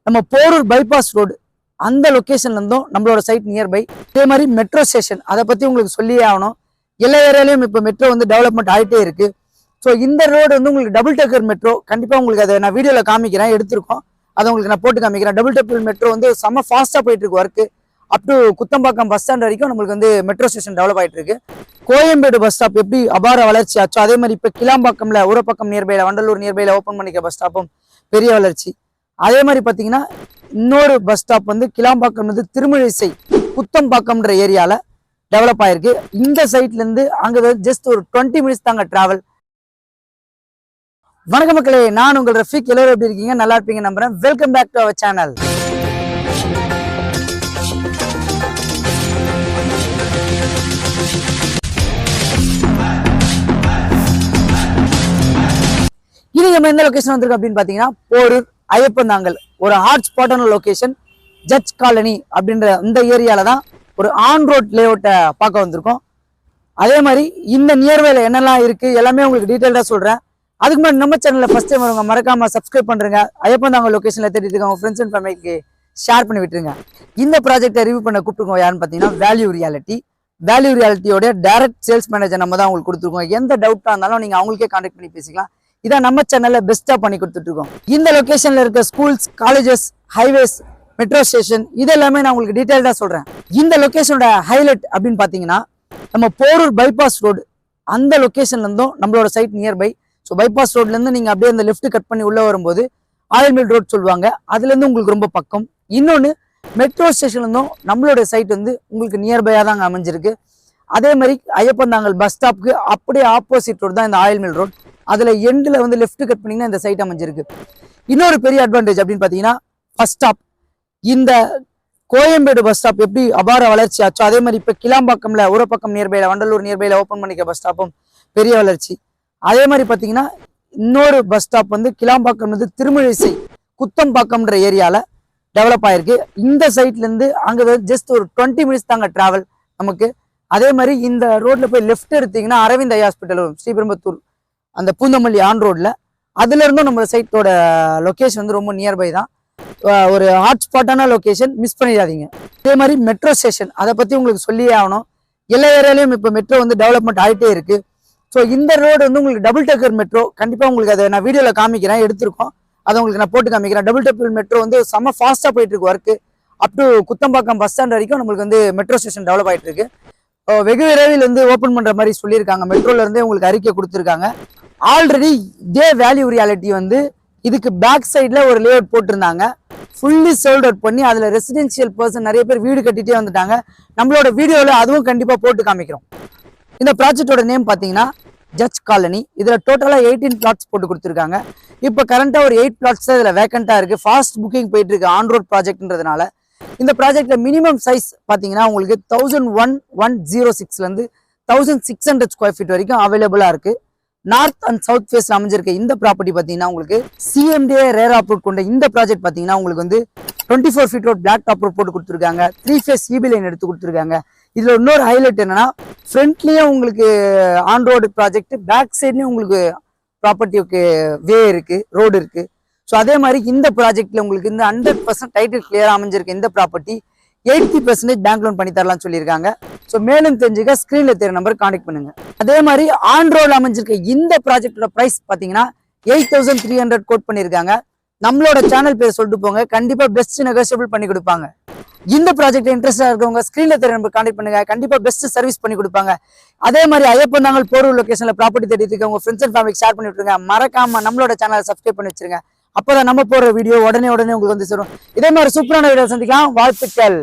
நம்ம Porur bypass road அந்த லொக்கேஷன்ல இருந்தும் நம்மளோட சைட் நியர்பை. இதே மாதிரி மெட்ரோ ஸ்டேஷன் அதை பத்தி உங்களுக்கு சொல்லியே ஆகணும். எல்லா ஏரியாலையும் இப்போ மெட்ரோ வந்து டெவலப்மெண்ட் ஆகிட்டே இருக்கு. ஸோ இந்த ரோடு வந்து உங்களுக்கு டபுள் டெக்கர் மெட்ரோ. கண்டிப்பாக உங்களுக்கு அதை நான் வீடியோவில் காமிக்கிறேன், எடுத்திருக்கோம், அதை உங்களுக்கு நான் போட்டு காமிக்கிறேன். டபுள் டெக்கர் மெட்ரோ வந்து செம்ம ஃபாஸ்ட்டாக போயிட்டு இருக்கு work. Up to Kuthambakkam bus stand வரைக்கும் நம்மளுக்கு வந்து மெட்ரோ ஸ்டேஷன் டெவலப் ஆகிட்டு இருக்கு. கோயம்பேடு பஸ் ஸ்டாப் எப்படி அபார வளர்ச்சி ஆச்சோ அதே மாதிரி இப்போ கிளாம்பாக்கம்ல ஊரப்பக்கம் நியர்பைல வண்டலூர் நியர்பைல ஓப்பன் பண்ணிக்க பஸ் ஸ்டாப்பும் பெரிய வளர்ச்சி. அதே மாதிரி பார்த்தீங்கன்னா இன்னொரு பஸ் ஸ்டாப் வந்து கிளாம்பாக்கம் வந்து திருமழிசை குத்தம்பாக்கம்ன்ற ஏரியாவில் டெவலப் ஆயிருக்கு. இந்த சைட்லேருந்து அங்கே ஜஸ்ட் ஒரு 20 மினிட்ஸ் தாங்க டிராவல். வணக்கம் மக்களே, நான் உங்கள் ரஃபீக். எல்லாரும் எப்படி இருக்கீங்க? நல்லா இருப்பீங்க நம்புறேன். Welcome back to our channel. இது நம்ம எந்த லொகேஷன் வந்திருக்கு அப்படின்னு பார்த்தீங்கன்னா போரூர் ஐயப்பந்தாங்கல், ஒரு ஹாட் ஸ்பாட்டான லொகேஷன். ஜட்ஜ் காலனி அப்படின்ற இந்த ஏரியால தான் ஒரு ஆன் ரோட் லே அவுட்டை பார்க்க வந்திருக்கோம். அதே மாதிரி இந்த நியர்வேல என்னெல்லாம் இருக்கு எல்லாமே உங்களுக்கு டீட்டெயில்டாக சொல்றேன். அதுக்கு முன்னாடி நம்ம சேனல்ல ஃபர்ஸ்ட் டைம் வருங்க, மறக்காம சப்ஸ்கிரைப் பண்றேங்க. ஐயப்பந்தாங்கல் லொகேஷன்ல தேடிட்டு உங்க ஃப்ரெண்ட்ஸ் அண்ட் ஃபேமிலிக்கு ஷேர் பண்ணி விட்டுருங்க. இந்த ப்ராஜெக்டை ரிவ்யூ பண்ண கூப்பிட்டுருக்கோம் யாருன்னு பார்த்தீங்கன்னா வேல்யூ ரியாலிட்டியோட டைரக்ட் சேல்ஸ் மேனேஜர் நம்ம தான் உங்களுக்கு கொடுத்துருக்கோம். எந்த டவுட்டாக இருந்தாலும் நீங்க அவங்களுக்கே கான்டாக்ட் பண்ணி பேசிக்கலாம். இதான் நம்ம சேனல்ல பெஸ்டா பண்ணி கொடுத்துட்டு இருக்கோம். இந்த லொகேஷன்ல இருக்க schools, colleges, highways, metro station இது எல்லாமே நான் உங்களுக்கு டீடைல்டா சொல்றேன். இந்த லொகேஷனோட ஹைலைட் அப்படின்னு பாத்தீங்கன்னா நம்ம போரூர் பைபாஸ் ரோடு அந்த லொகேஷன்ல இருந்தும் நம்மளோட சைட் நியர்பை. ஸோ பைபாஸ் ரோட்ல இருந்து நீங்க அப்படியே அந்த லெஃப்ட் கட் பண்ணி உள்ள வரும்போது ஆயில் மில் ரோட் சொல்லுவாங்க, அதுல இருந்து உங்களுக்கு ரொம்ப பக்கம். இன்னொன்னு மெட்ரோ ஸ்டேஷன்ல இருந்தும் நம்மளோட சைட் வந்து உங்களுக்கு நியர்பையா தான் அமைஞ்சிருக்கு. அதே மாதிரி ஐயப்பந்தாங்கல் பஸ் ஸ்டாப்க்கு அப்படியே ஆப்போசிட் ரோடு தான் இந்த ஆயில் மில் ரோட். அதுல எண்ட்ல வந்து லெஃப்ட் கட் பண்ணீங்கன்னா இந்த சைட் அமைஞ்சிருக்கு. இன்னொரு பெரிய அட்வான்டேஜ் அப்படின்னு பாத்தீங்கன்னா பஸ் ஸ்டாப். இந்த கோயம்பேடு பஸ் ஸ்டாப் எப்படி அபார வளர்ச்சி ஆச்சோ அதே மாதிரி இப்ப கிளாம்பாக்கம்ல ஊரப்பக்கம் நியர்பைல வண்டலூர் நியர்பைல ஓப்பன் பண்ணிக்க பஸ் ஸ்டாப்பும் பெரிய வளர்ச்சி. அதே மாதிரி பாத்தீங்கன்னா இன்னொரு பஸ் ஸ்டாப் வந்து கிளாம்பாக்கம் வந்து திருமழிசை குத்தம்பாக்கம்ன்ற ஏரியால டெவலப் ஆயிருக்கு. இந்த சைட்ல இருந்து அங்க ஜஸ்ட் ஒரு 20 மினிட்ஸ் தாங்க டிராவல் நமக்கு. அதே மாதிரி இந்த ரோட்ல போய் லெஃப்ட் எடுத்தீங்கன்னா அரவிந்த் ஐ ஹாஸ்பிட்டல் வரும், ஸ்ரீபெரும்புத்தூர் அந்த பூந்தமல்லி ஆன் ரோட்ல. அதுல இருந்தும் நம்ம சைட்டோட லொகேஷன் வந்து ரொம்ப நியர்பை தான். ஒரு ஹாட் ஸ்பாட்டான லொகேஷன், மிஸ் பண்ணிடாதீங்க. அதே மாதிரி மெட்ரோ ஸ்டேஷன் அதை பத்தி உங்களுக்கு சொல்லியே ஆகணும். எல்லா ஏரியாலையும் இப்போ மெட்ரோ வந்து டெவலப்மெண்ட் ஆகிட்டே இருக்கு. ஸோ இந்த ரோடு வந்து உங்களுக்கு டபுள் டெக்கர் மெட்ரோ. கண்டிப்பா உங்களுக்கு அதை நான் வீடியோல காமிக்கிறேன், எடுத்திருக்கோம், அதை உங்களுக்கு நான் போட்டு காமிக்கிறேன். டபுள் டெக்கர் மெட்ரோ வந்து செம்ம ஃபாஸ்டா போயிட்டு இருக்கு work. Up to Kuthambakkam bus stand வரைக்கும் நம்மளுக்கு வந்து மெட்ரோ ஸ்டேஷன் டெவலப் ஆயிட்டு இருக்கு. வெகு விரைவில் வந்து ஓப்பன் பண்ற மாதிரி சொல்லியிருக்காங்க. மெட்ரோல இருந்தே உங்களுக்கு அறிக்கை கொடுத்துருக்காங்க. ஆல்ரெடி இதே வேல்யூ ரியாலிட்டி வந்து இதுக்கு பேக் சைட்ல ஒரு லே அவுட் போட்டிருந்தாங்க, ஃபுல்லி சோல்ட் அவுட் பண்ணி அதுல ரெசிடென்சியல் பர்சன் நிறைய பேர் வீடு கட்டிட்டே வந்துட்டாங்க. நம்மளோட வீடியோல அதுவும் கண்டிப்பா போட்டு காமிக்கிறோம். இந்த ப்ராஜெக்டோட நேம் பாத்தீங்கன்னா ஜட்ஜ் காலனி. இதுல டோட்டலா 18 பிளாட்ஸ் போட்டு கொடுத்துருக்காங்க. இப்ப கரண்டா ஒரு 8 பிளாட்ஸ் தான் இதுல வேக்கண்டா இருக்கு. ஃபாஸ்ட் புக்கிங் போயிட்டு இருக்கு ஆன் ரோட் ப்ராஜெக்ட்ன்றதுனால. இந்த ப்ராஜெக்ட்ல மினிமம் சைஸ் பாத்தீங்கன்னா உங்களுக்கு 1106ல இருந்து 1600 ஸ்கொயர் ஃபீட் வரைக்கும் அவைலபிளா இருக்கு. நார்த் அண்ட் சவுத் ஃபேஸ்ல அமைஞ்சிருக்க இந்த ப்ராப்பர்ட்டி பாத்தீங்கன்னா உங்களுக்கு CMDA ரேர் அப்ரூவ் கொண்ட இந்த ப்ராஜெக்ட் பாத்தீங்கன்னா உங்களுக்கு வந்து 24 feet road black top road போட்டு கொடுத்துருக்காங்க. 3 ஃபேஸ் EB லைன் எடுத்து கொடுத்துருக்காங்க. இதுல இன்னொரு ஹைலைட் என்னன்னா ஃப்ரண்ட்லயும் உங்களுக்கு ஆன் ரோடு ப்ராஜெக்ட், பேக் சைட்லயும் உங்களுக்கு ப்ராப்பர்ட்டிக்கு வே இருக்கு, ரோடு இருக்கு. ஸோ அதே மாதிரி இந்த ப்ராஜெக்ட்ல உங்களுக்கு இந்த 100% டைட்டில் கிளியரா அமைஞ்சிருக்கு. இந்த ப்ராப்பர்ட்டி 80% பேங்க் லோன் பண்ணி தரலாம்னு சொல்லியிருக்காங்க. ஸோ மேலும் தெரிஞ்சுக்க ஸ்கிரீன்ல தெரிய நம்பர் கான்டெக்ட் பண்ணுங்க. அதே மாதிரி ஆன் ரோடு அமைஞ்சிருக்க இந்த ப்ராஜெக்டோட பிரைஸ் பாத்தீங்கன்னா 8300 கோட் பண்ணியிருக்காங்க. நம்மளோட சேனல் பேர் சொல்லிட்டு போங்க, கண்டிப்பா பெஸ்ட் நெகோசியபிள் பண்ணி கொடுப்பாங்க. இந்த ப்ராஜெக்ட் இன்ட்ரெஸ்டா இருக்கவங்க ஸ்கிரீன்ல தெரிய நம்பர் கான்டெக்ட் பண்ணுங்க, கண்டிப்பா பெஸ்ட் சர்வீஸ் பண்ணி கொடுப்பாங்க. அதே மாதிரி ஐயப்பந்தாங்கல் போரூர் லொகேஷன்ல ப்ராப்பர்ட்டி தேடிட்டு இருக்க உங்க ஃப்ரெண்ட்ஸ் அண்ட் ஃபேமிலிக்கு ஷேர் பண்ணி விட்டுருங்க. மறக்காம நம்மளோட சேனலை சப்ஸ்கிரைப் பண்ணி வச்சிருங்க. அப்பதான் நம்ம போற வீடியோ உடனே உங்களுக்கு வந்து சேரும். இதே மாதிரி சூப்பரான வீடியோ சந்திக்கலாம். வாழ்த்துக்கள்.